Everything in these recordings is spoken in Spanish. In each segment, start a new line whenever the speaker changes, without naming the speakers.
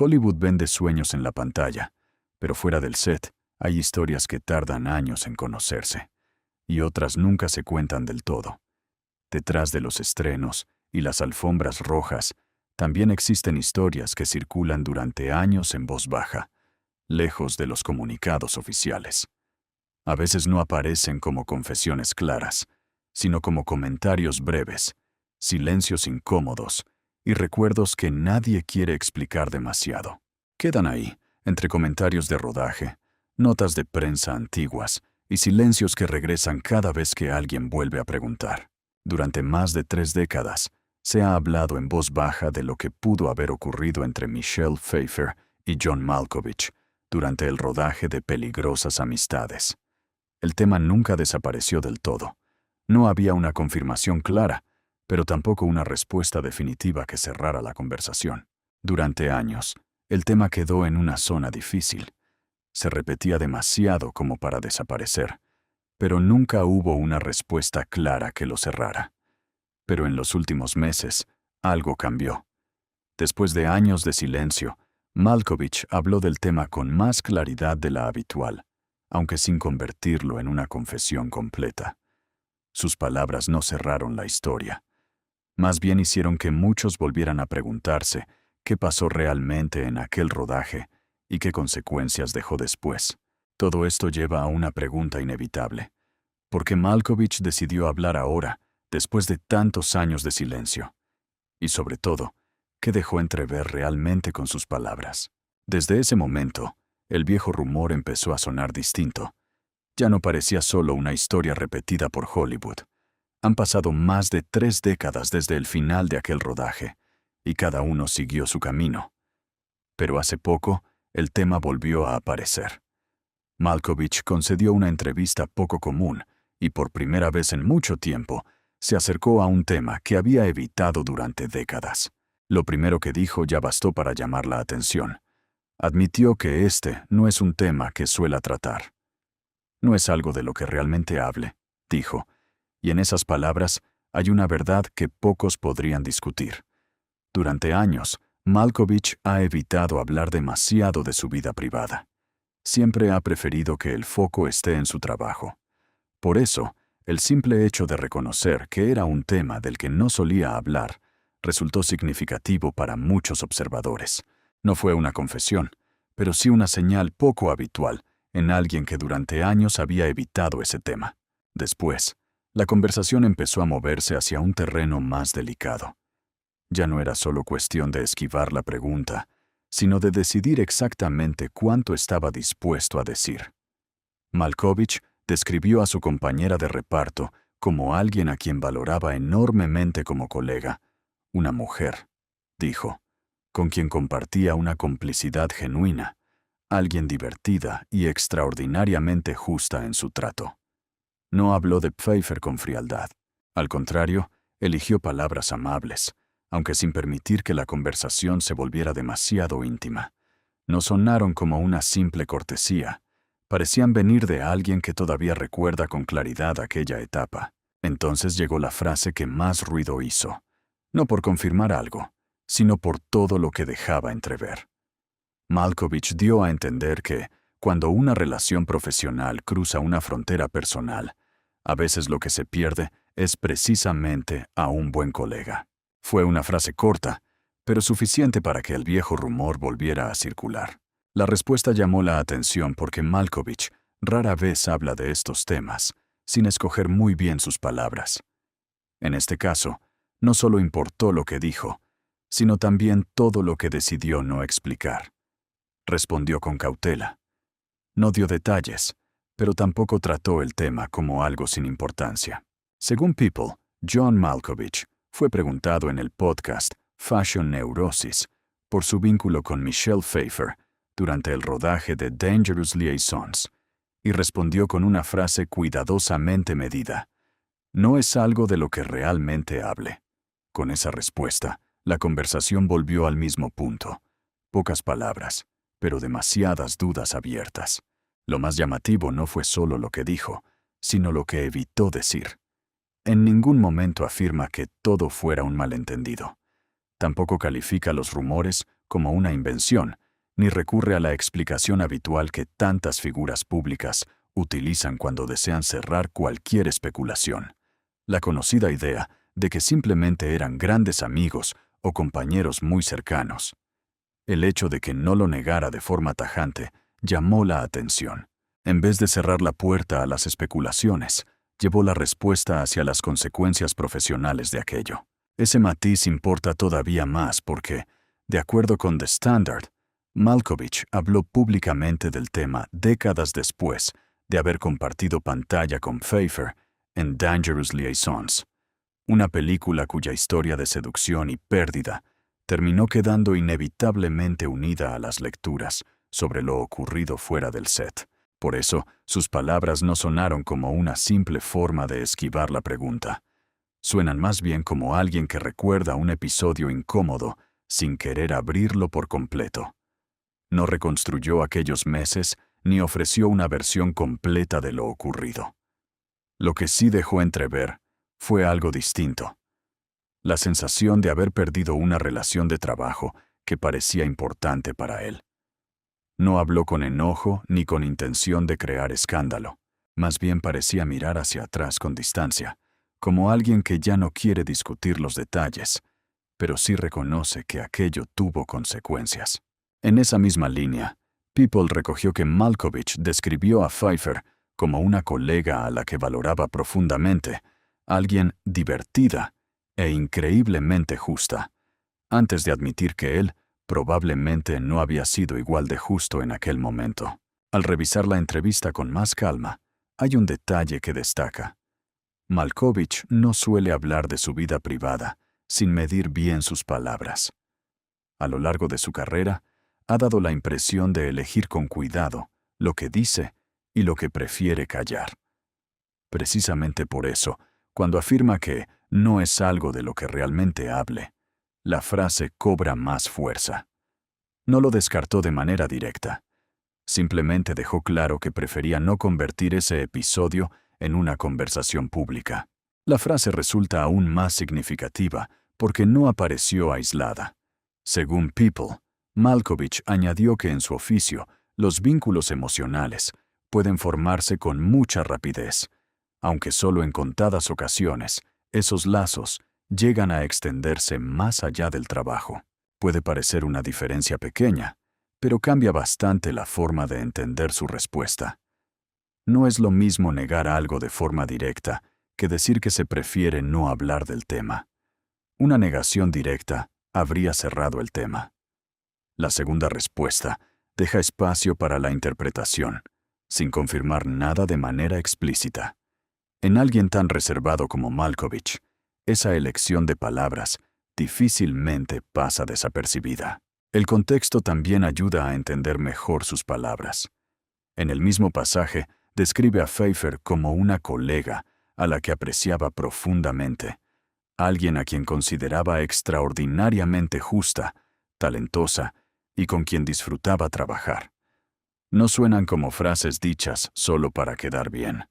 Hollywood vende sueños en la pantalla, pero fuera del set hay historias que tardan años en conocerse, y otras nunca se cuentan del todo. Detrás de los estrenos y las alfombras rojas, también existen historias que circulan durante años en voz baja, lejos de los comunicados oficiales. A veces no aparecen como confesiones claras, sino como comentarios breves, silencios incómodos y recuerdos que nadie quiere explicar demasiado. Quedan ahí, entre comentarios de rodaje, notas de prensa antiguas y silencios que regresan cada vez que alguien vuelve a preguntar. Durante más de 3 décadas, se ha hablado en voz baja de lo que pudo haber ocurrido entre Michelle Pfeiffer y John Malkovich durante el rodaje de Peligrosas Amistades. El tema nunca desapareció del todo. No había una confirmación clara, pero tampoco una respuesta definitiva que cerrara la conversación. Durante años, el tema quedó en una zona difícil. Se repetía demasiado como para desaparecer, pero nunca hubo una respuesta clara que lo cerrara. Pero en los últimos meses, algo cambió. Después de años de silencio, Malkovich habló del tema con más claridad de la habitual, aunque sin convertirlo en una confesión completa. Sus palabras no cerraron la historia. Más bien hicieron que muchos volvieran a preguntarse qué pasó realmente en aquel rodaje y qué consecuencias dejó después. Todo esto lleva a una pregunta inevitable. ¿Por qué Malkovich decidió hablar ahora, después de tantos años de silencio? Y sobre todo, ¿qué dejó entrever realmente con sus palabras? Desde ese momento, el viejo rumor empezó a sonar distinto. Ya no parecía solo una historia repetida por Hollywood. Han pasado más de 3 décadas desde el final de aquel rodaje, y cada uno siguió su camino. Pero hace poco, el tema volvió a aparecer. Malkovich concedió una entrevista poco común, y por primera vez en mucho tiempo, se acercó a un tema que había evitado durante décadas. Lo primero que dijo ya bastó para llamar la atención. Admitió que este no es un tema que suela tratar. No es algo de lo que realmente hable, dijo, y en esas palabras hay una verdad que pocos podrían discutir. Durante años, Malkovich ha evitado hablar demasiado de su vida privada. Siempre ha preferido que el foco esté en su trabajo. Por eso, el simple hecho de reconocer que era un tema del que no solía hablar resultó significativo para muchos observadores. No fue una confesión, pero sí una señal poco habitual en alguien que durante años había evitado ese tema. Después, la conversación empezó a moverse hacia un terreno más delicado. Ya no era solo cuestión de esquivar la pregunta, sino de decidir exactamente cuánto estaba dispuesto a decir. Malkovich describió a su compañera de reparto como alguien a quien valoraba enormemente como colega, una mujer, dijo, con quien compartía una complicidad genuina, alguien divertida y extraordinariamente justa en su trato. No habló de Pfeiffer con frialdad. Al contrario, eligió palabras amables, aunque sin permitir que la conversación se volviera demasiado íntima. No sonaron como una simple cortesía. Parecían venir de alguien que todavía recuerda con claridad aquella etapa. Entonces llegó la frase que más ruido hizo, no por confirmar algo, sino por todo lo que dejaba entrever. Malkovich dio a entender que, cuando una relación profesional cruza una frontera personal, a veces lo que se pierde es precisamente a un buen colega. Fue una frase corta, pero suficiente para que el viejo rumor volviera a circular. La respuesta llamó la atención porque Malkovich rara vez habla de estos temas, sin escoger muy bien sus palabras. En este caso, no solo importó lo que dijo, sino también todo lo que decidió no explicar. Respondió con cautela. No dio detalles, pero tampoco trató el tema como algo sin importancia. Según People, John Malkovich fue preguntado en el podcast Fashion Neurosis por su vínculo con Michelle Pfeiffer durante el rodaje de Dangerous Liaisons, y respondió con una frase cuidadosamente medida. No es algo de lo que realmente hable. Con esa respuesta, la conversación volvió al mismo punto. Pocas palabras, pero demasiadas dudas abiertas. Lo más llamativo no fue solo lo que dijo, sino lo que evitó decir. En ningún momento afirma que todo fuera un malentendido. Tampoco califica los rumores como una invención, ni recurre a la explicación habitual que tantas figuras públicas utilizan cuando desean cerrar cualquier especulación. La conocida idea de que simplemente eran grandes amigos o compañeros muy cercanos. El hecho de que no lo negara de forma tajante llamó la atención. En vez de cerrar la puerta a las especulaciones, llevó la respuesta hacia las consecuencias profesionales de aquello. Ese matiz importa todavía más porque, de acuerdo con The Standard, Malkovich habló públicamente del tema décadas después de haber compartido pantalla con Pfeiffer en Dangerous Liaisons, una película cuya historia de seducción y pérdida terminó quedando inevitablemente unida a las lecturas sobre lo ocurrido fuera del set. Por eso, sus palabras no sonaron como una simple forma de esquivar la pregunta. Suenan más bien como alguien que recuerda un episodio incómodo sin querer abrirlo por completo. No reconstruyó aquellos meses ni ofreció una versión completa de lo ocurrido. Lo que sí dejó entrever fue algo distinto. La sensación de haber perdido una relación de trabajo que parecía importante para él. No habló con enojo ni con intención de crear escándalo. Más bien parecía mirar hacia atrás con distancia, como alguien que ya no quiere discutir los detalles, pero sí reconoce que aquello tuvo consecuencias. En esa misma línea, People recogió que Malkovich describió a Pfeiffer como una colega a la que valoraba profundamente, alguien divertida e increíblemente justa, antes de admitir que él probablemente no había sido igual de justo en aquel momento. Al revisar la entrevista con más calma, hay un detalle que destaca. Malkovich no suele hablar de su vida privada sin medir bien sus palabras. A lo largo de su carrera, ha dado la impresión de elegir con cuidado lo que dice y lo que prefiere callar. Precisamente por eso, cuando afirma que no es algo de lo que realmente hable, la frase cobra más fuerza. No lo descartó de manera directa. Simplemente dejó claro que prefería no convertir ese episodio en una conversación pública. La frase resulta aún más significativa porque no apareció aislada. Según People, Malkovich añadió que en su oficio, los vínculos emocionales pueden formarse con mucha rapidez, aunque solo en contadas ocasiones, esos lazos llegan a extenderse más allá del trabajo. Puede parecer una diferencia pequeña, pero cambia bastante la forma de entender su respuesta. No es lo mismo negar algo de forma directa que decir que se prefiere no hablar del tema. Una negación directa habría cerrado el tema. La segunda respuesta deja espacio para la interpretación, sin confirmar nada de manera explícita. En alguien tan reservado como Malkovich, esa elección de palabras difícilmente pasa desapercibida. El contexto también ayuda a entender mejor sus palabras. En el mismo pasaje, describe a Pfeiffer como una colega a la que apreciaba profundamente, alguien a quien consideraba extraordinariamente justa, talentosa y con quien disfrutaba trabajar. No suenan como frases dichas solo para quedar bien.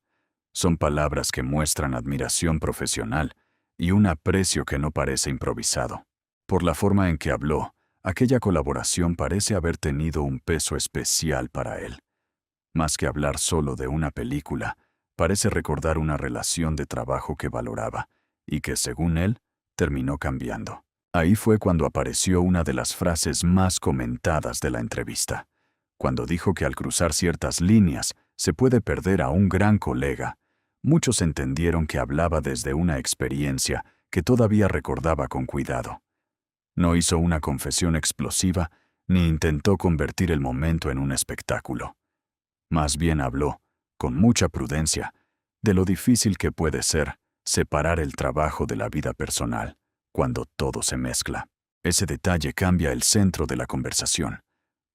Son palabras que muestran admiración profesional y un aprecio que no parece improvisado. Por la forma en que habló, aquella colaboración parece haber tenido un peso especial para él. Más que hablar solo de una película, parece recordar una relación de trabajo que valoraba y que, según él, terminó cambiando. Ahí fue cuando apareció una de las frases más comentadas de la entrevista, cuando dijo que al cruzar ciertas líneas se puede perder a un gran colega. Muchos entendieron que hablaba desde una experiencia que todavía recordaba con cuidado. No hizo una confesión explosiva ni intentó convertir el momento en un espectáculo. Más bien habló, con mucha prudencia, de lo difícil que puede ser separar el trabajo de la vida personal cuando todo se mezcla. Ese detalle cambia el centro de la conversación.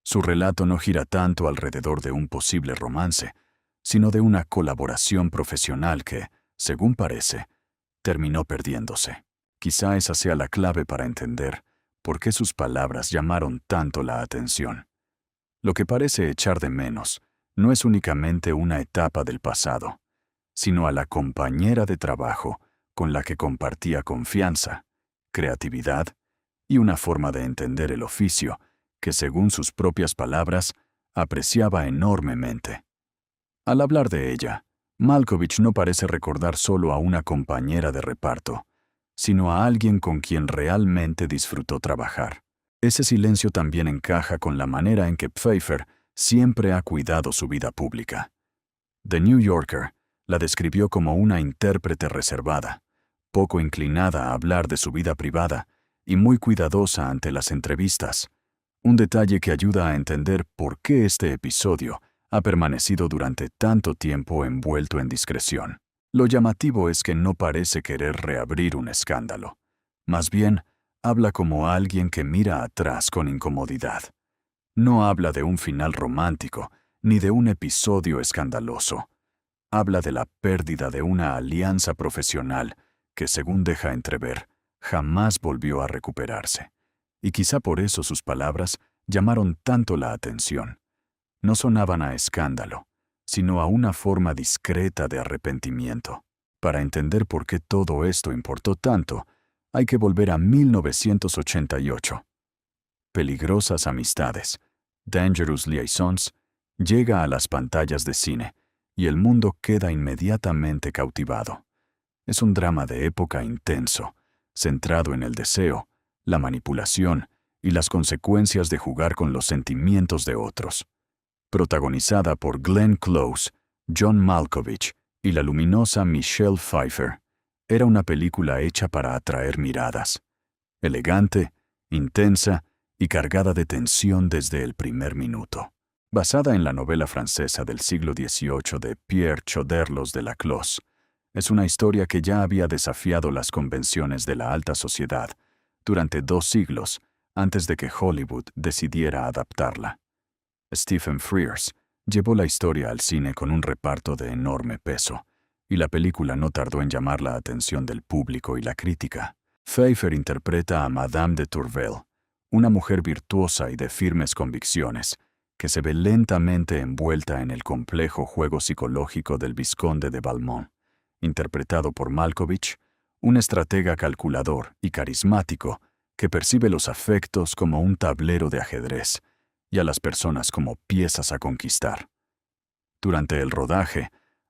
Su relato no gira tanto alrededor de un posible romance, sino de una colaboración profesional que, según parece, terminó perdiéndose. Quizá esa sea la clave para entender por qué sus palabras llamaron tanto la atención. Lo que parece echar de menos no es únicamente una etapa del pasado, sino a la compañera de trabajo con la que compartía confianza, creatividad y una forma de entender el oficio que según sus propias palabras, apreciaba enormemente. Al hablar de ella, Malkovich no parece recordar solo a una compañera de reparto, sino a alguien con quien realmente disfrutó trabajar. Ese silencio también encaja con la manera en que Pfeiffer siempre ha cuidado su vida pública. The New Yorker la describió como una intérprete reservada, poco inclinada a hablar de su vida privada y muy cuidadosa ante las entrevistas, un detalle que ayuda a entender por qué este episodio ha permanecido durante tanto tiempo envuelto en discreción. Lo llamativo es que no parece querer reabrir un escándalo. Más bien, habla como alguien que mira atrás con incomodidad. No habla de un final romántico, ni de un episodio escandaloso. Habla de la pérdida de una alianza profesional que, según deja entrever, jamás volvió a recuperarse. Y quizá por eso sus palabras llamaron tanto la atención. No sonaban a escándalo, sino a una forma discreta de arrepentimiento. Para entender por qué todo esto importó tanto, hay que volver a 1988. Peligrosas amistades, Dangerous Liaisons, llega a las pantallas de cine, y el mundo queda inmediatamente cautivado. Es un drama de época intenso, centrado en el deseo, la manipulación y las consecuencias de jugar con los sentimientos de otros. Protagonizada por Glenn Close, John Malkovich y la luminosa Michelle Pfeiffer, era una película hecha para atraer miradas. Elegante, intensa y cargada de tensión desde el primer minuto. Basada en la novela francesa del siglo XVIII de Pierre Choderlos de Laclos, es una historia que ya había desafiado las convenciones de la alta sociedad durante 2 siglos antes de que Hollywood decidiera adaptarla. Stephen Frears llevó la historia al cine con un reparto de enorme peso, y la película no tardó en llamar la atención del público y la crítica. Pfeiffer interpreta a Madame de Tourvel, una mujer virtuosa y de firmes convicciones, que se ve lentamente envuelta en el complejo juego psicológico del vizconde de Valmont, interpretado por Malkovich, un estratega calculador y carismático que percibe los afectos como un tablero de ajedrez y a las personas como piezas a conquistar. Durante el rodaje,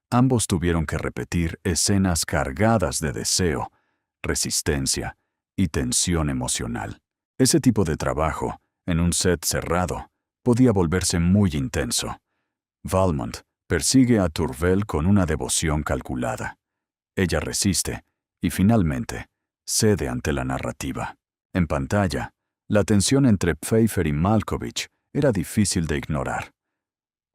ambos tuvieron que repetir escenas cargadas de deseo, resistencia y tensión emocional. Ese tipo de trabajo, en un set cerrado, podía volverse muy intenso. Valmont persigue a Tourvel con una devoción calculada. Ella resiste y, finalmente, cede ante la narrativa. En pantalla, la tensión entre Pfeiffer y Malkovich era difícil de ignorar.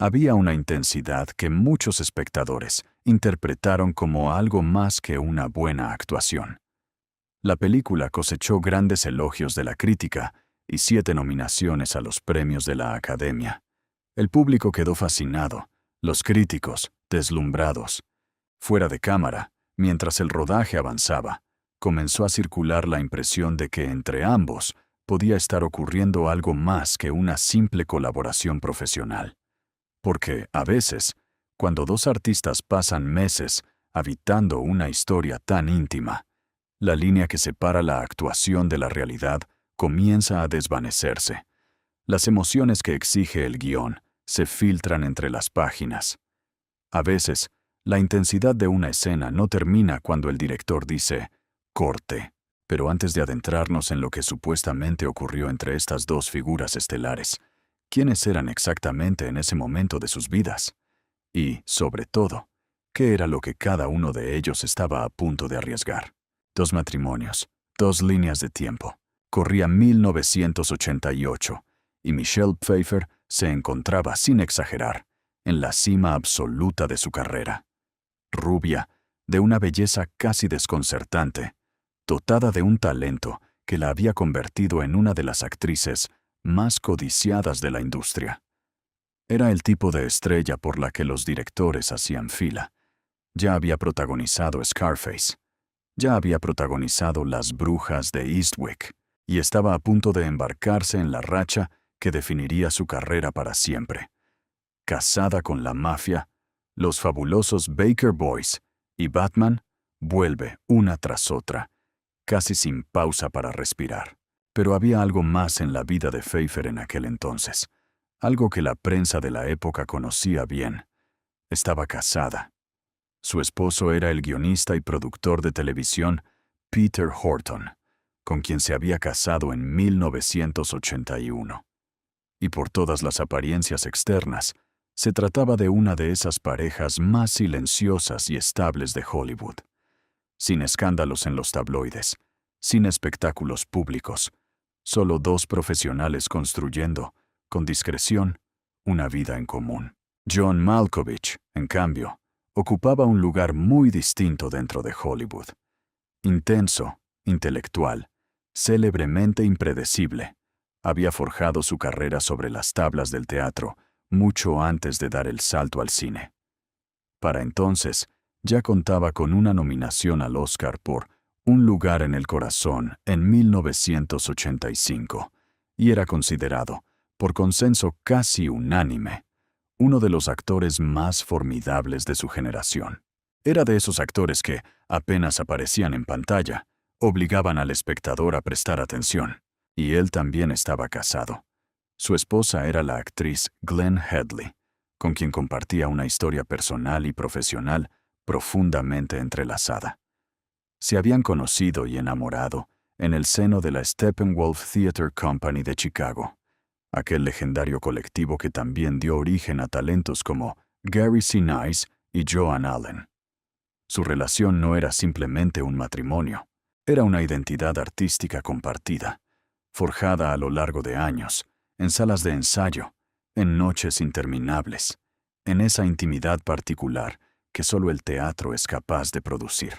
Había una intensidad que muchos espectadores interpretaron como algo más que una buena actuación. La película cosechó grandes elogios de la crítica y 7 nominaciones a los premios de la Academia. El público quedó fascinado, los críticos deslumbrados. Fuera de cámara, mientras el rodaje avanzaba, comenzó a circular la impresión de que entre ambos podía estar ocurriendo algo más que una simple colaboración profesional. Porque, a veces, cuando 2 artistas pasan meses habitando una historia tan íntima, la línea que separa la actuación de la realidad comienza a desvanecerse. Las emociones que exige el guión se filtran entre las páginas. A veces, la intensidad de una escena no termina cuando el director dice «corte». Pero antes de adentrarnos en lo que supuestamente ocurrió entre estas 2 figuras estelares, ¿quiénes eran exactamente en ese momento de sus vidas? Y, sobre todo, ¿qué era lo que cada uno de ellos estaba a punto de arriesgar? 2 matrimonios, 2 líneas de tiempo. Corría 1988, y Michelle Pfeiffer se encontraba, sin exagerar, en la cima absoluta de su carrera. Rubia, de una belleza casi desconcertante, dotada de un talento que la había convertido en una de las actrices más codiciadas de la industria. Era el tipo de estrella por la que los directores hacían fila. Ya había protagonizado Scarface, ya había protagonizado Las Brujas de Eastwick, y estaba a punto de embarcarse en la racha que definiría su carrera para siempre. Casada con la mafia, los fabulosos Baker Boys y Batman, vuelve una tras otra, casi sin pausa para respirar. Pero había algo más en la vida de Pfeiffer en aquel entonces, algo que la prensa de la época conocía bien. Estaba casada. Su esposo era el guionista y productor de televisión Peter Horton, con quien se había casado en 1981. Y por todas las apariencias externas, se trataba de una de esas parejas más silenciosas y estables de Hollywood. Sin escándalos en los tabloides, sin espectáculos públicos, solo dos profesionales construyendo, con discreción, una vida en común. John Malkovich, en cambio, ocupaba un lugar muy distinto dentro de Hollywood. Intenso, intelectual, célebremente impredecible, había forjado su carrera sobre las tablas del teatro mucho antes de dar el salto al cine. Para entonces, ya contaba con una nominación al Oscar por Un lugar en el corazón en 1985, y era considerado, por consenso casi unánime, uno de los actores más formidables de su generación. Era de esos actores que, apenas aparecían en pantalla, obligaban al espectador a prestar atención. Y él también estaba casado. Su esposa era la actriz Glenn Headley, con quien compartía una historia personal y profesional profundamente entrelazada. Se habían conocido y enamorado en el seno de la Steppenwolf Theatre Company de Chicago, aquel legendario colectivo que también dio origen a talentos como Gary Sinise y Joan Allen. Su relación no era simplemente un matrimonio, era una identidad artística compartida, forjada a lo largo de años, en salas de ensayo, en noches interminables, en esa intimidad particular que solo el teatro es capaz de producir.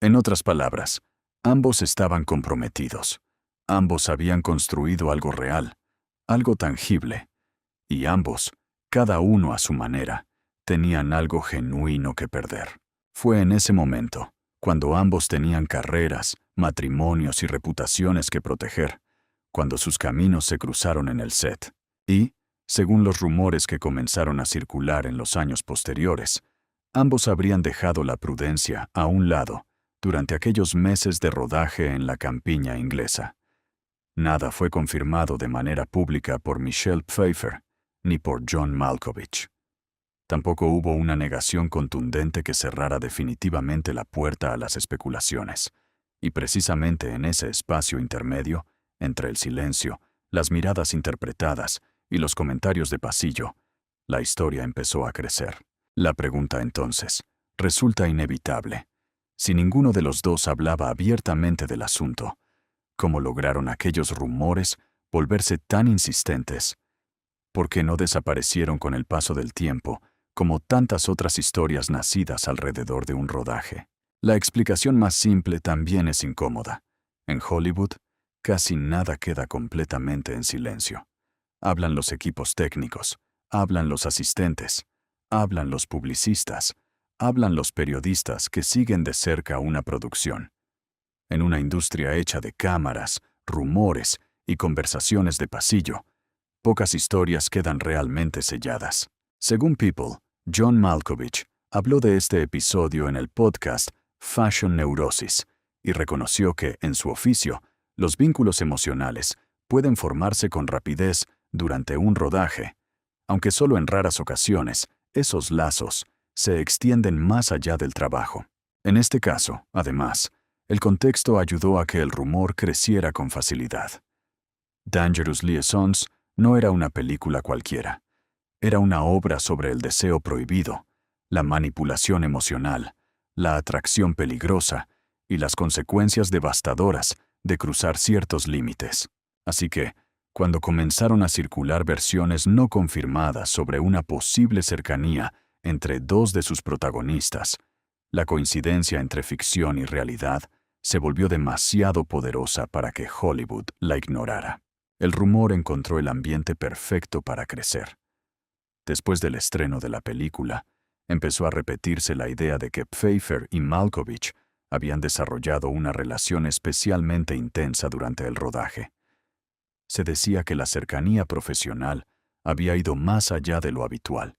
En otras palabras, ambos estaban comprometidos, ambos habían construido algo real, algo tangible, y ambos, cada uno a su manera, tenían algo genuino que perder. Fue en ese momento, cuando ambos tenían carreras, matrimonios y reputaciones que proteger, cuando sus caminos se cruzaron en el set. Y, según los rumores que comenzaron a circular en los años posteriores, ambos habrían dejado la prudencia a un lado durante aquellos meses de rodaje en la campiña inglesa. Nada fue confirmado de manera pública por Michelle Pfeiffer ni por John Malkovich. Tampoco hubo una negación contundente que cerrara definitivamente la puerta a las especulaciones. Y precisamente en ese espacio intermedio, entre el silencio, las miradas interpretadas y los comentarios de pasillo, la historia empezó a crecer. La pregunta entonces resulta inevitable. Si ninguno de los dos hablaba abiertamente del asunto, ¿cómo lograron aquellos rumores volverse tan insistentes? ¿Por qué no desaparecieron con el paso del tiempo, como tantas otras historias nacidas alrededor de un rodaje? La explicación más simple también es incómoda. En Hollywood, casi nada queda completamente en silencio. Hablan los equipos técnicos, hablan los asistentes, hablan los publicistas, hablan los periodistas que siguen de cerca una producción. En una industria hecha de cámaras, rumores y conversaciones de pasillo, pocas historias quedan realmente selladas. Según People, John Malkovich habló de este episodio en el podcast Fashion Neurosis y reconoció que, en su oficio, los vínculos emocionales pueden formarse con rapidez durante un rodaje, aunque solo en raras ocasiones esos lazos se extienden más allá del trabajo. En este caso, además, el contexto ayudó a que el rumor creciera con facilidad. Dangerous Liaisons no era una película cualquiera. Era una obra sobre el deseo prohibido, la manipulación emocional, la atracción peligrosa y las consecuencias devastadoras de cruzar ciertos límites. Así que, cuando comenzaron a circular versiones no confirmadas sobre una posible cercanía entre dos de sus protagonistas, la coincidencia entre ficción y realidad se volvió demasiado poderosa para que Hollywood la ignorara. El rumor encontró el ambiente perfecto para crecer. Después del estreno de la película, empezó a repetirse la idea de que Pfeiffer y Malkovich habían desarrollado una relación especialmente intensa durante el rodaje. Se decía que la cercanía profesional había ido más allá de lo habitual,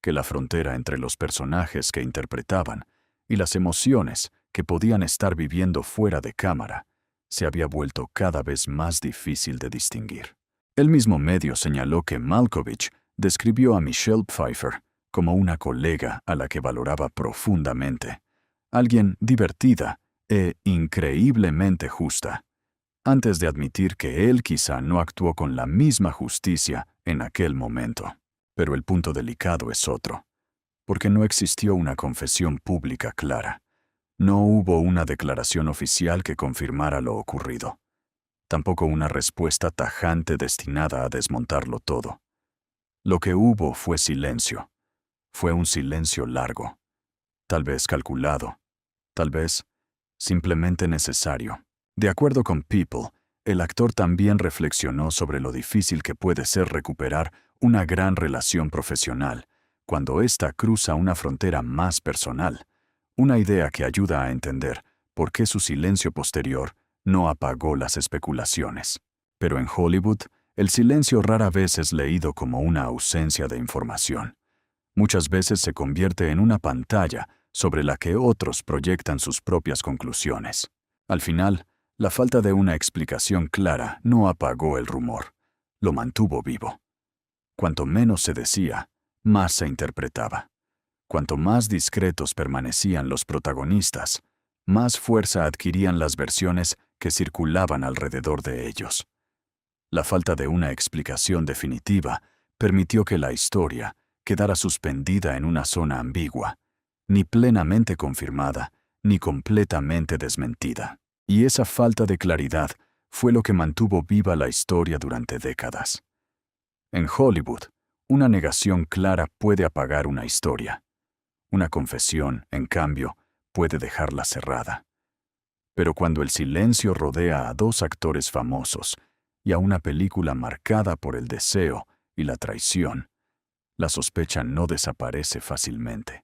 que la frontera entre los personajes que interpretaban y las emociones que podían estar viviendo fuera de cámara se había vuelto cada vez más difícil de distinguir. El mismo medio señaló que Malkovich describió a Michelle Pfeiffer como una colega a la que valoraba profundamente, alguien divertida e increíblemente justa, antes de admitir que él quizá no actuó con la misma justicia en aquel momento. Pero el punto delicado es otro, porque no existió una confesión pública clara. No hubo una declaración oficial que confirmara lo ocurrido. Tampoco una respuesta tajante destinada a desmontarlo todo. Lo que hubo fue silencio. Fue un silencio largo, tal vez calculado, tal vez simplemente necesario. De acuerdo con People, el actor también reflexionó sobre lo difícil que puede ser recuperar una gran relación profesional cuando ésta cruza una frontera más personal, una idea que ayuda a entender por qué su silencio posterior no apagó las especulaciones. Pero en Hollywood, el silencio rara vez es leído como una ausencia de información. Muchas veces se convierte en una pantalla sobre la que otros proyectan sus propias conclusiones. Al final, la falta de una explicación clara no apagó el rumor, lo mantuvo vivo. Cuanto menos se decía, más se interpretaba. Cuanto más discretos permanecían los protagonistas, más fuerza adquirían las versiones que circulaban alrededor de ellos. La falta de una explicación definitiva permitió que la historia quedara suspendida en una zona ambigua, ni plenamente confirmada, ni completamente desmentida. Y esa falta de claridad fue lo que mantuvo viva la historia durante décadas. En Hollywood, una negación clara puede apagar una historia. Una confesión, en cambio, puede dejarla cerrada. Pero cuando el silencio rodea a dos actores famosos y a una película marcada por el deseo y la traición, la sospecha no desaparece fácilmente.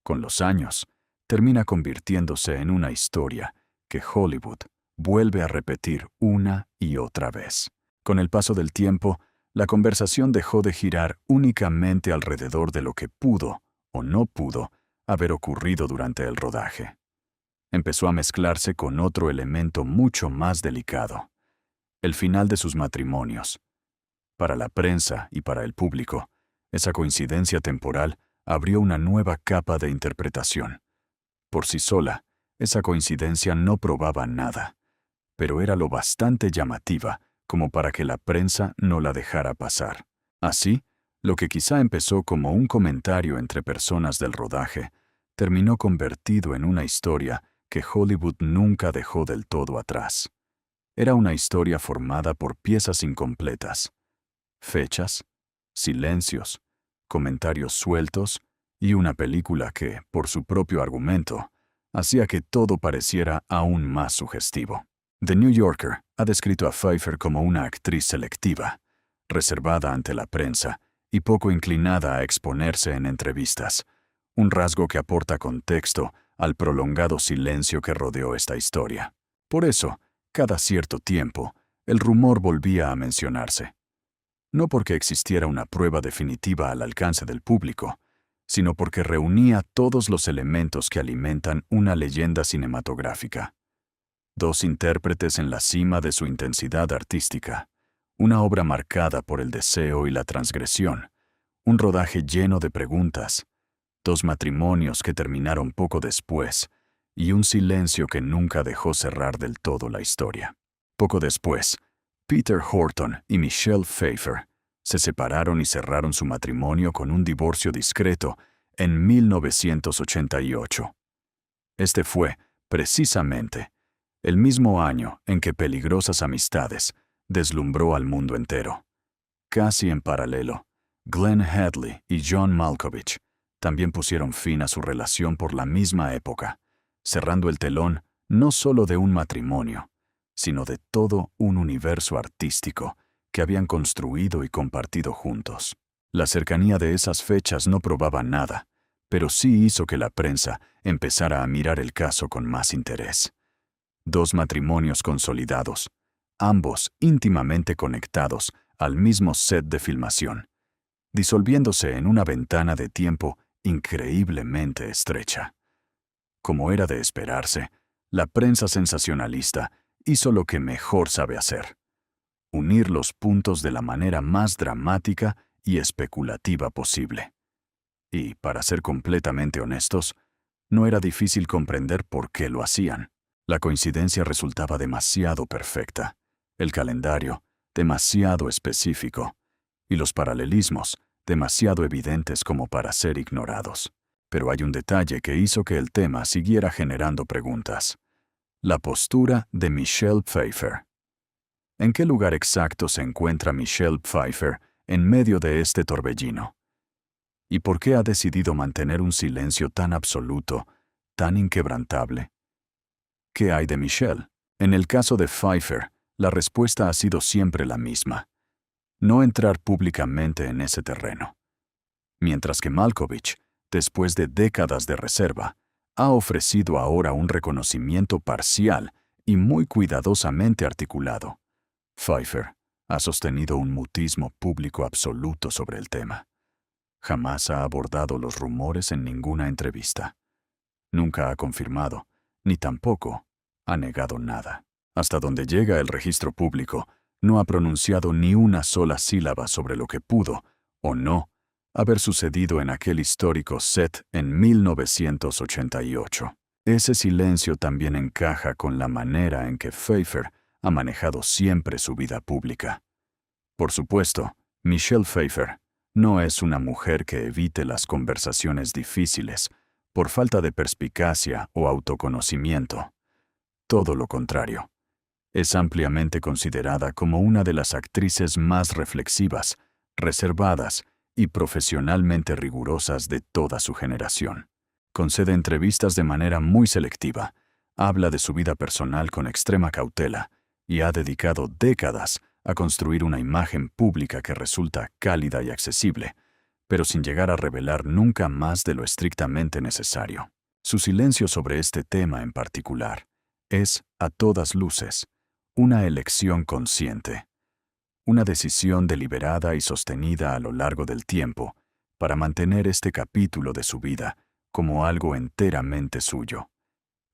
Con los años, termina convirtiéndose en una historia que Hollywood vuelve a repetir una y otra vez. Con el paso del tiempo, la conversación dejó de girar únicamente alrededor de lo que pudo o no pudo haber ocurrido durante el rodaje. Empezó a mezclarse con otro elemento mucho más delicado: el final de sus matrimonios. Para la prensa y para el público, esa coincidencia temporal abrió una nueva capa de interpretación. Por sí sola, esa coincidencia no probaba nada, pero era lo bastante llamativa como para que la prensa no la dejara pasar. Así, lo que quizá empezó como un comentario entre personas del rodaje, terminó convertido en una historia que Hollywood nunca dejó del todo atrás. Era una historia formada por piezas incompletas, fechas, silencios, comentarios sueltos y una película que, por su propio argumento, hacía que todo pareciera aún más sugestivo. The New Yorker ha descrito a Pfeiffer como una actriz selectiva, reservada ante la prensa y poco inclinada a exponerse en entrevistas, un rasgo que aporta contexto al prolongado silencio que rodeó esta historia. Por eso, cada cierto tiempo, el rumor volvía a mencionarse. No porque existiera una prueba definitiva al alcance del público, sino porque reunía todos los elementos que alimentan una leyenda cinematográfica. Dos intérpretes en la cima de su intensidad artística, una obra marcada por el deseo y la transgresión, un rodaje lleno de preguntas, dos matrimonios que terminaron poco después y un silencio que nunca dejó cerrar del todo la historia. Poco después, Peter Horton y Michelle Pfeiffer se separaron y cerraron su matrimonio con un divorcio discreto en 1988. Este fue, precisamente, el mismo año en que Peligrosas Amistades deslumbró al mundo entero. Casi en paralelo, Glenn Hadley y John Malkovich también pusieron fin a su relación por la misma época, cerrando el telón no solo de un matrimonio, sino de todo un universo artístico que habían construido y compartido juntos. La cercanía de esas fechas no probaba nada, pero sí hizo que la prensa empezara a mirar el caso con más interés. Dos matrimonios consolidados, ambos íntimamente conectados al mismo set de filmación, disolviéndose en una ventana de tiempo increíblemente estrecha. Como era de esperarse, la prensa sensacionalista hizo lo que mejor sabe hacer: unir los puntos de la manera más dramática y especulativa posible. Y, para ser completamente honestos, no era difícil comprender por qué lo hacían. La coincidencia resultaba demasiado perfecta, el calendario demasiado específico, y los paralelismos demasiado evidentes como para ser ignorados. Pero hay un detalle que hizo que el tema siguiera generando preguntas: la postura de Michelle Pfeiffer. ¿En qué lugar exacto se encuentra Michelle Pfeiffer en medio de este torbellino? ¿Y por qué ha decidido mantener un silencio tan absoluto, tan inquebrantable? ¿Qué hay de Michelle? En el caso de Pfeiffer, la respuesta ha sido siempre la misma: no entrar públicamente en ese terreno. Mientras que Malkovich, después de décadas de reserva, ha ofrecido ahora un reconocimiento parcial y muy cuidadosamente articulado, Pfeiffer ha sostenido un mutismo público absoluto sobre el tema. Jamás ha abordado los rumores en ninguna entrevista. Nunca ha confirmado, ni tampoco ha negado nada. Hasta donde llega el registro público, no ha pronunciado ni una sola sílaba sobre lo que pudo, o no, haber sucedido en aquel histórico set en 1988. Ese silencio también encaja con la manera en que Pfeiffer ha manejado siempre su vida pública. Por supuesto, Michelle Pfeiffer no es una mujer que evite las conversaciones difíciles por falta de perspicacia o autoconocimiento. Todo lo contrario. Es ampliamente considerada como una de las actrices más reflexivas, reservadas y profesionalmente rigurosas de toda su generación. Concede entrevistas de manera muy selectiva, habla de su vida personal con extrema cautela y ha dedicado décadas a construir una imagen pública que resulta cálida y accesible, pero sin llegar a revelar nunca más de lo estrictamente necesario. Su silencio sobre este tema en particular es, a todas luces, una elección consciente, una decisión deliberada y sostenida a lo largo del tiempo para mantener este capítulo de su vida como algo enteramente suyo.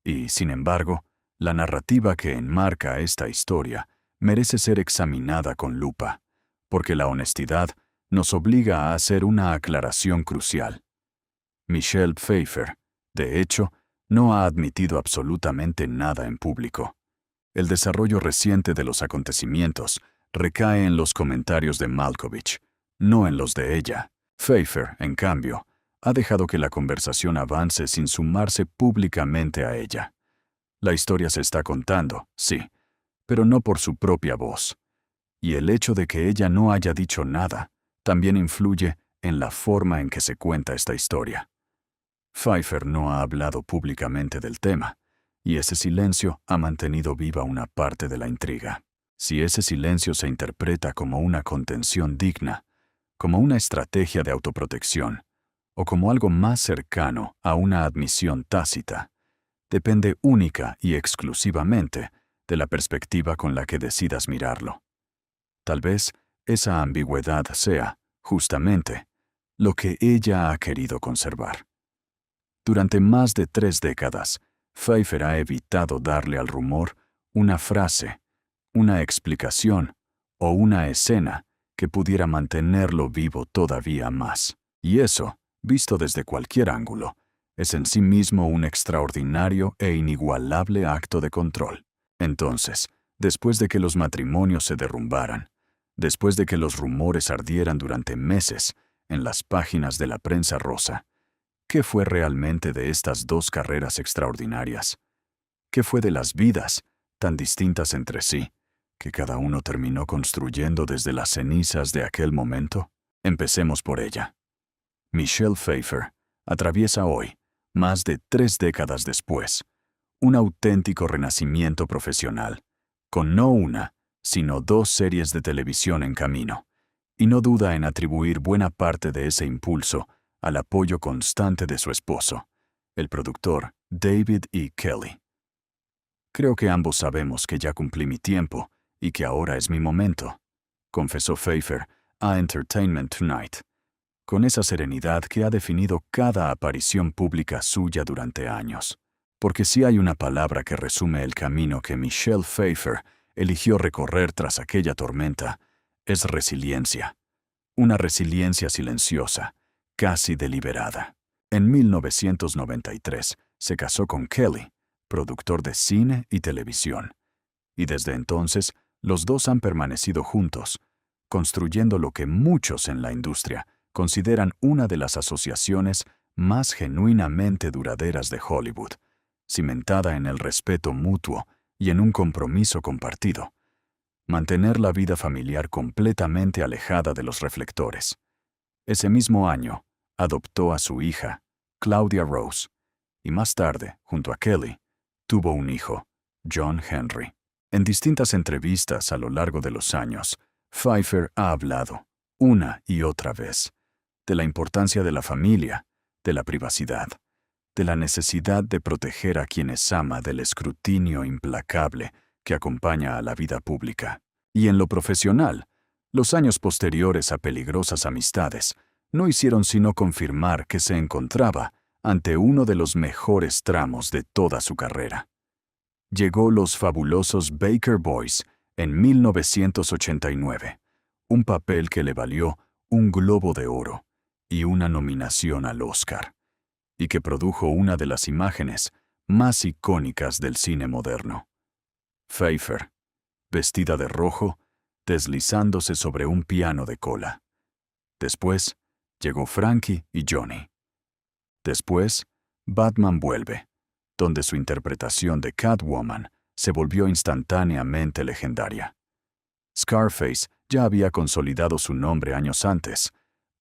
Y, sin embargo, la narrativa que enmarca esta historia merece ser examinada con lupa, porque la honestidad nos obliga a hacer una aclaración crucial. Michelle Pfeiffer, de hecho, no ha admitido absolutamente nada en público. El desarrollo reciente de los acontecimientos recae en los comentarios de Malkovich, no en los de ella. Pfeiffer, en cambio, ha dejado que la conversación avance sin sumarse públicamente a ella. La historia se está contando, sí, pero no por su propia voz. Y el hecho de que ella no haya dicho nada también influye en la forma en que se cuenta esta historia. Pfeiffer no ha hablado públicamente del tema, y ese silencio ha mantenido viva una parte de la intriga. Si ese silencio se interpreta como una contención digna, como una estrategia de autoprotección, o como algo más cercano a una admisión tácita, depende única y exclusivamente de la perspectiva con la que decidas mirarlo. Tal vez esa ambigüedad sea, justamente, lo que ella ha querido conservar. Durante más de 3 décadas, Pfeiffer ha evitado darle al rumor una frase, una explicación o una escena que pudiera mantenerlo vivo todavía más. Y eso, visto desde cualquier ángulo, es en sí mismo un extraordinario e inigualable acto de control. Entonces, después de que los matrimonios se derrumbaran, después de que los rumores ardieran durante meses en las páginas de la prensa rosa, ¿qué fue realmente de estas dos carreras extraordinarias? ¿Qué fue de las vidas, tan distintas entre sí, que cada uno terminó construyendo desde las cenizas de aquel momento? Empecemos por ella. Michelle Pfeiffer atraviesa hoy, más de 3 décadas después, un auténtico renacimiento profesional, con no una, sino 2 series de televisión en camino, y no duda en atribuir buena parte de ese impulso al apoyo constante de su esposo, el productor David E. Kelley. Creo que ambos sabemos que ya cumplí mi tiempo y que ahora es mi momento, confesó Pfeiffer a Entertainment Tonight, con esa serenidad que ha definido cada aparición pública suya durante años. Porque si hay una palabra que resume el camino que Michelle Pfeiffer eligió recorrer tras aquella tormenta, es resiliencia. Una resiliencia silenciosa, casi deliberada. En 1993 se casó con Kelly, productor de cine y televisión, y desde entonces los dos han permanecido juntos, construyendo lo que muchos en la industria consideran una de las asociaciones más genuinamente duraderas de Hollywood, cimentada en el respeto mutuo y en un compromiso compartido. Mantener la vida familiar completamente alejada de los reflectores. Ese mismo año, adoptó a su hija, Claudia Rose, y más tarde, junto a Kelly, tuvo un hijo, John Henry. En distintas entrevistas a lo largo de los años, Pfeiffer ha hablado, una y otra vez, de la importancia de la familia, de la privacidad, de la necesidad de proteger a quienes ama del escrutinio implacable que acompaña a la vida pública. Y en lo profesional, los años posteriores a peligrosas amistades no hicieron sino confirmar que se encontraba ante uno de los mejores tramos de toda su carrera. Llegó Los Fabulosos Baker Boys en 1989, un papel que le valió un Globo de Oro y una nominación al Oscar, y que produjo una de las imágenes más icónicas del cine moderno. Pfeiffer, vestida de rojo, deslizándose sobre un piano de cola. Después, llegó Frankie y Johnny. Después, Batman vuelve, donde su interpretación de Catwoman se volvió instantáneamente legendaria. Scarface ya había consolidado su nombre años antes,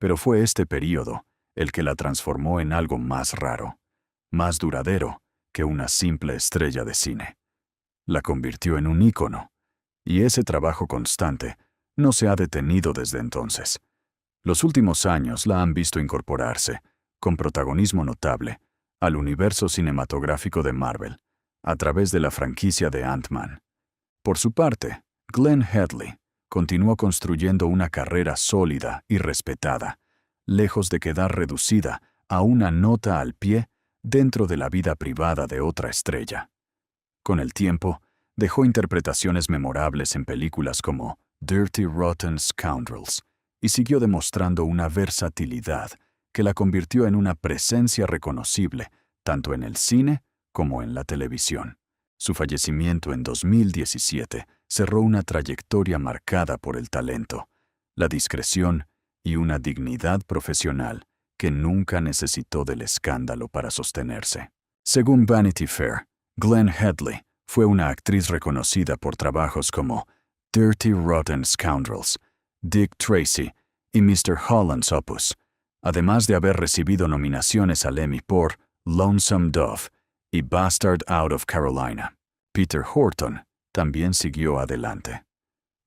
pero fue este período el que la transformó en algo más raro, más duradero que una simple estrella de cine. La convirtió en un ícono, y ese trabajo constante no se ha detenido desde entonces. Los últimos años la han visto incorporarse, con protagonismo notable, al universo cinematográfico de Marvel, a través de la franquicia de Ant-Man. Por su parte, Glenn Headley continuó construyendo una carrera sólida y respetada, lejos de quedar reducida a una nota al pie dentro de la vida privada de otra estrella. Con el tiempo, dejó interpretaciones memorables en películas como Dirty Rotten Scoundrels y siguió demostrando una versatilidad que la convirtió en una presencia reconocible tanto en el cine como en la televisión. Su fallecimiento en 2017 cerró una trayectoria marcada por el talento, la discreción y una dignidad profesional que nunca necesitó del escándalo para sostenerse. Según Vanity Fair, Glenn Headley fue una actriz reconocida por trabajos como Dirty Rotten Scoundrels, Dick Tracy y Mr. Holland's Opus, además de haber recibido nominaciones al Emmy por Lonesome Dove y Bastard Out of Carolina. Peter Horton también siguió adelante.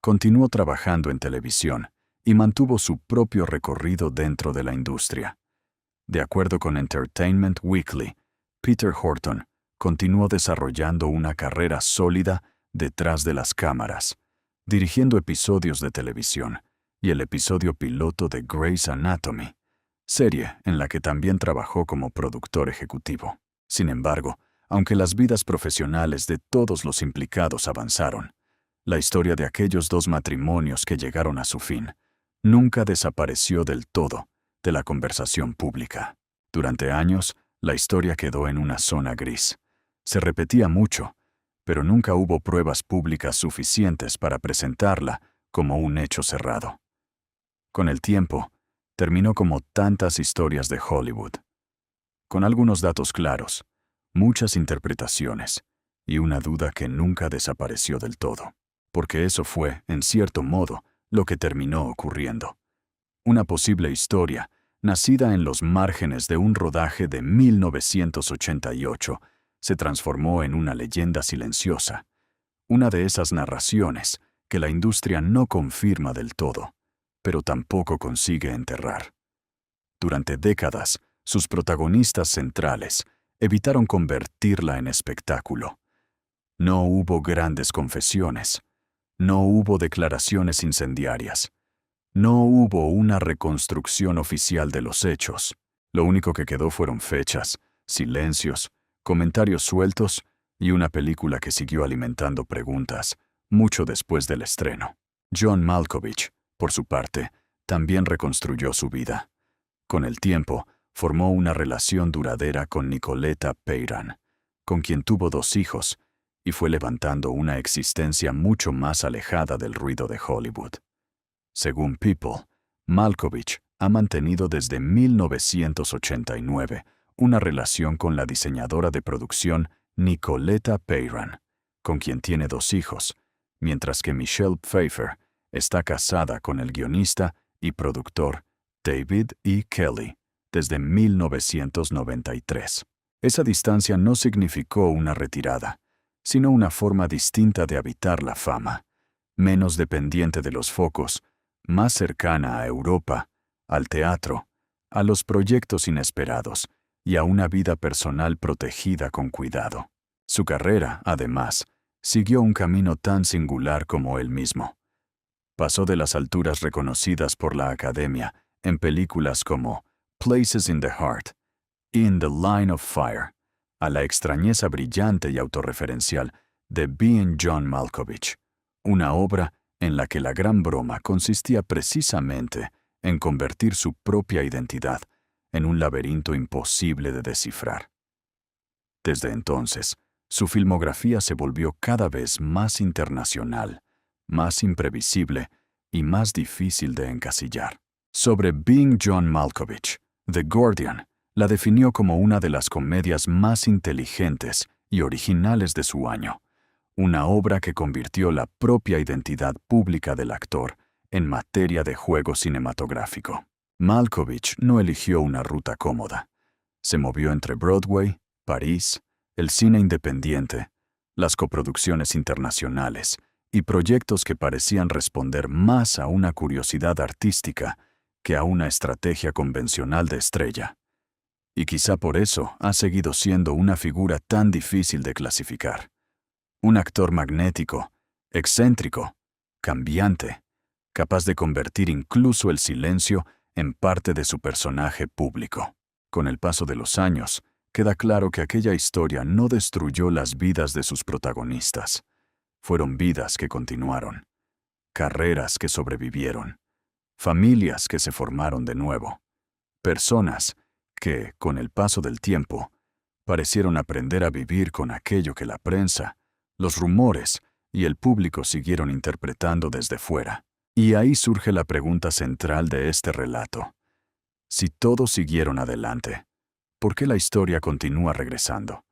Continuó trabajando en televisión y mantuvo su propio recorrido dentro de la industria. De acuerdo con Entertainment Weekly, Peter Horton continuó desarrollando una carrera sólida detrás de las cámaras, dirigiendo episodios de televisión y el episodio piloto de Grey's Anatomy, serie en la que también trabajó como productor ejecutivo. Sin embargo, aunque las vidas profesionales de todos los implicados avanzaron, la historia de aquellos dos matrimonios que llegaron a su fin nunca desapareció del todo de la conversación pública. Durante años, la historia quedó en una zona gris. Se repetía mucho, pero nunca hubo pruebas públicas suficientes para presentarla como un hecho cerrado. Con el tiempo, terminó como tantas historias de Hollywood, con algunos datos claros, muchas interpretaciones y una duda que nunca desapareció del todo, porque eso fue, en cierto modo, lo que terminó ocurriendo. Una posible historia, nacida en los márgenes de un rodaje de 1988, se transformó en una leyenda silenciosa, una de esas narraciones que la industria no confirma del todo, pero tampoco consigue enterrar. Durante décadas, sus protagonistas centrales evitaron convertirla en espectáculo. No hubo grandes confesiones, no hubo declaraciones incendiarias, no hubo una reconstrucción oficial de los hechos. Lo único que quedó fueron fechas, silencios, comentarios sueltos y una película que siguió alimentando preguntas mucho después del estreno. John Malkovich, por su parte, también reconstruyó su vida. Con el tiempo, formó una relación duradera con Nicoletta Peyran, con quien tuvo 2 hijos, y fue levantando una existencia mucho más alejada del ruido de Hollywood. Según People, Malkovich ha mantenido desde 1989 una relación con la diseñadora de producción Nicoletta Peyran, con quien tiene 2 hijos, mientras que Michelle Pfeiffer está casada con el guionista y productor David E. Kelly desde 1993. Esa distancia no significó una retirada, sino una forma distinta de habitar la fama, menos dependiente de los focos, más cercana a Europa, al teatro, a los proyectos inesperados y a una vida personal protegida con cuidado. Su carrera, además, siguió un camino tan singular como él mismo. Pasó de las alturas reconocidas por la Academia en películas como Places in the Heart, In the Line of Fire, a la extrañeza brillante y autorreferencial de Being John Malkovich, una obra en la que la gran broma consistía precisamente en convertir su propia identidad en un laberinto imposible de descifrar. Desde entonces, su filmografía se volvió cada vez más internacional, más imprevisible y más difícil de encasillar. Sobre Being John Malkovich, The Guardian la definió como una de las comedias más inteligentes y originales de su año, una obra que convirtió la propia identidad pública del actor en materia de juego cinematográfico. Malkovich no eligió una ruta cómoda. Se movió entre Broadway, París, el cine independiente, las coproducciones internacionales y proyectos que parecían responder más a una curiosidad artística que a una estrategia convencional de estrella. Y quizá por eso ha seguido siendo una figura tan difícil de clasificar. Un actor magnético, excéntrico, cambiante, capaz de convertir incluso el silencio en parte de su personaje público. Con el paso de los años, queda claro que aquella historia no destruyó las vidas de sus protagonistas. Fueron vidas que continuaron, carreras que sobrevivieron, familias que se formaron de nuevo, personas que, con el paso del tiempo, parecieron aprender a vivir con aquello que la prensa, los rumores y el público siguieron interpretando desde fuera. Y ahí surge la pregunta central de este relato. Si todos siguieron adelante, ¿por qué la historia continúa regresando?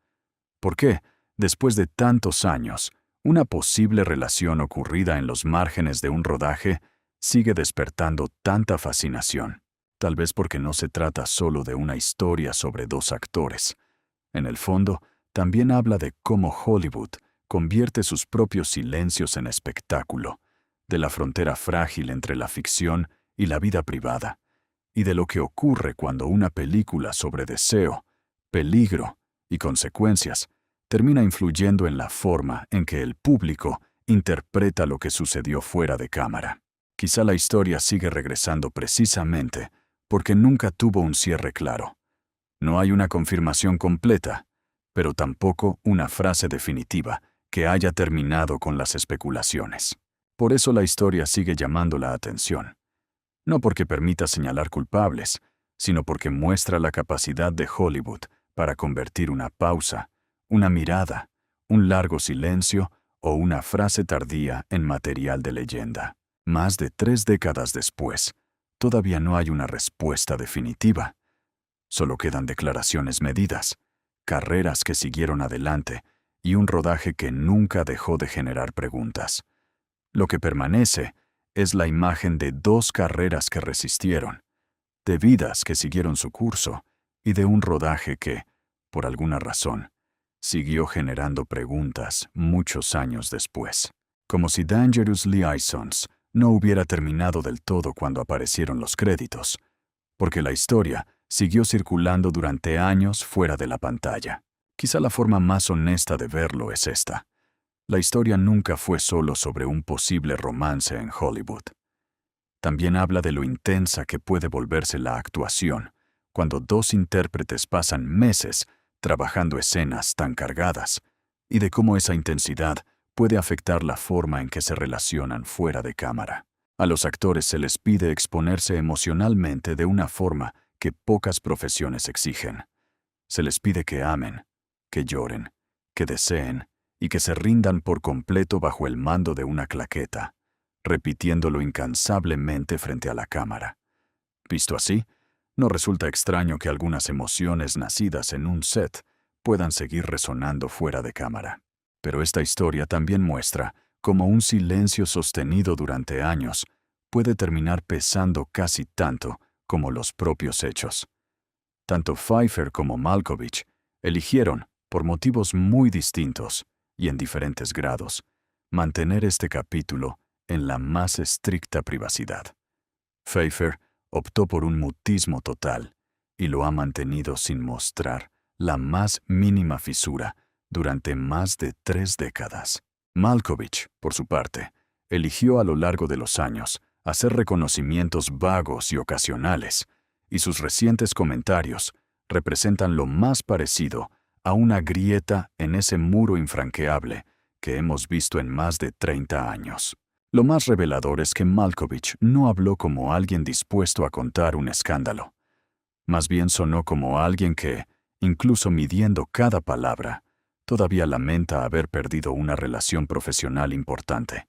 ¿Por qué, después de tantos años, una posible relación ocurrida en los márgenes de un rodaje sigue despertando tanta fascinación? Tal vez porque no se trata solo de una historia sobre 2 actores. En el fondo, también habla de cómo Hollywood convierte sus propios silencios en espectáculo, de la frontera frágil entre la ficción y la vida privada, y de lo que ocurre cuando una película sobre deseo, peligro y consecuencias termina influyendo en la forma en que el público interpreta lo que sucedió fuera de cámara. Quizá la historia sigue regresando precisamente porque nunca tuvo un cierre claro. No hay una confirmación completa, pero tampoco una frase definitiva que haya terminado con las especulaciones. Por eso la historia sigue llamando la atención. No porque permita señalar culpables, sino porque muestra la capacidad de Hollywood para convertir una pausa, una mirada, un largo silencio o una frase tardía en material de leyenda. Más de 3 décadas después, todavía no hay una respuesta definitiva. Solo quedan declaraciones medidas, carreras que siguieron adelante y un rodaje que nunca dejó de generar preguntas. Lo que permanece es la imagen de 2 carreras que resistieron, de vidas que siguieron su curso y de un rodaje que, por alguna razón, siguió generando preguntas muchos años después. Como si Dangerous Liaisons no hubiera terminado del todo cuando aparecieron los créditos, porque la historia siguió circulando durante años fuera de la pantalla. Quizá la forma más honesta de verlo es esta. La historia nunca fue solo sobre un posible romance en Hollywood. También habla de lo intensa que puede volverse la actuación, cuando 2 intérpretes pasan meses trabajando escenas tan cargadas, y de cómo esa intensidad puede afectar la forma en que se relacionan fuera de cámara. A los actores se les pide exponerse emocionalmente de una forma que pocas profesiones exigen. Se les pide que amen, que lloren, que deseen y que se rindan por completo bajo el mando de una claqueta, repitiéndolo incansablemente frente a la cámara. Visto así, no resulta extraño que algunas emociones nacidas en un set puedan seguir resonando fuera de cámara. Pero esta historia también muestra cómo un silencio sostenido durante años puede terminar pesando casi tanto como los propios hechos. Tanto Pfeiffer como Malkovich eligieron, por motivos muy distintos y en diferentes grados, mantener este capítulo en la más estricta privacidad. Pfeiffer optó por un mutismo total y lo ha mantenido sin mostrar la más mínima fisura durante más de 3 décadas. Malkovich, por su parte, eligió a lo largo de los años hacer reconocimientos vagos y ocasionales, y sus recientes comentarios representan lo más parecido a una grieta en ese muro infranqueable que hemos visto en más de 30 años. Lo más revelador es que Malkovich no habló como alguien dispuesto a contar un escándalo. Más bien sonó como alguien que, incluso midiendo cada palabra, todavía lamenta haber perdido una relación profesional importante.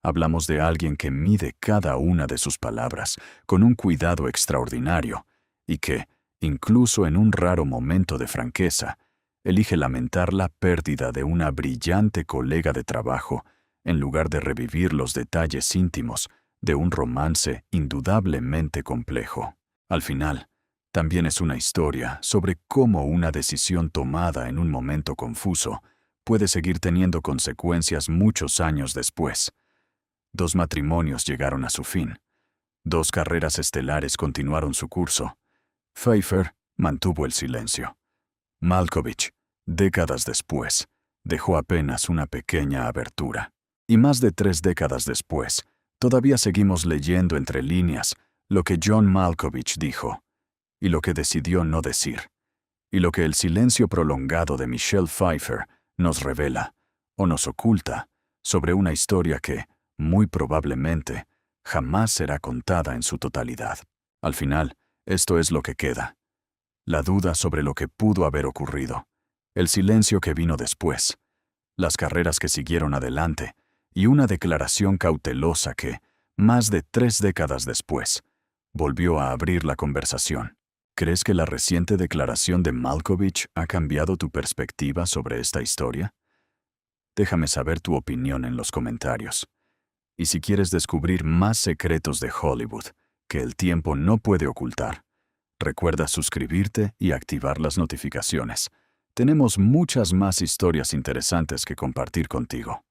Hablamos de alguien que mide cada una de sus palabras con un cuidado extraordinario y que, incluso en un raro momento de franqueza, elige lamentar la pérdida de una brillante colega de trabajo en lugar de revivir los detalles íntimos de un romance indudablemente complejo. Al final, también es una historia sobre cómo una decisión tomada en un momento confuso puede seguir teniendo consecuencias muchos años después. 2 matrimonios llegaron a su fin. 2 carreras estelares continuaron su curso. Pfeiffer mantuvo el silencio. Malkovich, décadas después, dejó apenas una pequeña abertura. Y más de 3 décadas después, todavía seguimos leyendo entre líneas lo que John Malkovich dijo, y lo que decidió no decir, y lo que el silencio prolongado de Michelle Pfeiffer nos revela, o nos oculta, sobre una historia que, muy probablemente, jamás será contada en su totalidad. Al final, esto es lo que queda. La duda sobre lo que pudo haber ocurrido, el silencio que vino después, las carreras que siguieron adelante, y una declaración cautelosa que, más de 3 décadas después, volvió a abrir la conversación. ¿Crees que la reciente declaración de Malkovich ha cambiado tu perspectiva sobre esta historia? Déjame saber tu opinión en los comentarios. Y si quieres descubrir más secretos de Hollywood que el tiempo no puede ocultar, recuerda suscribirte y activar las notificaciones. Tenemos muchas más historias interesantes que compartir contigo.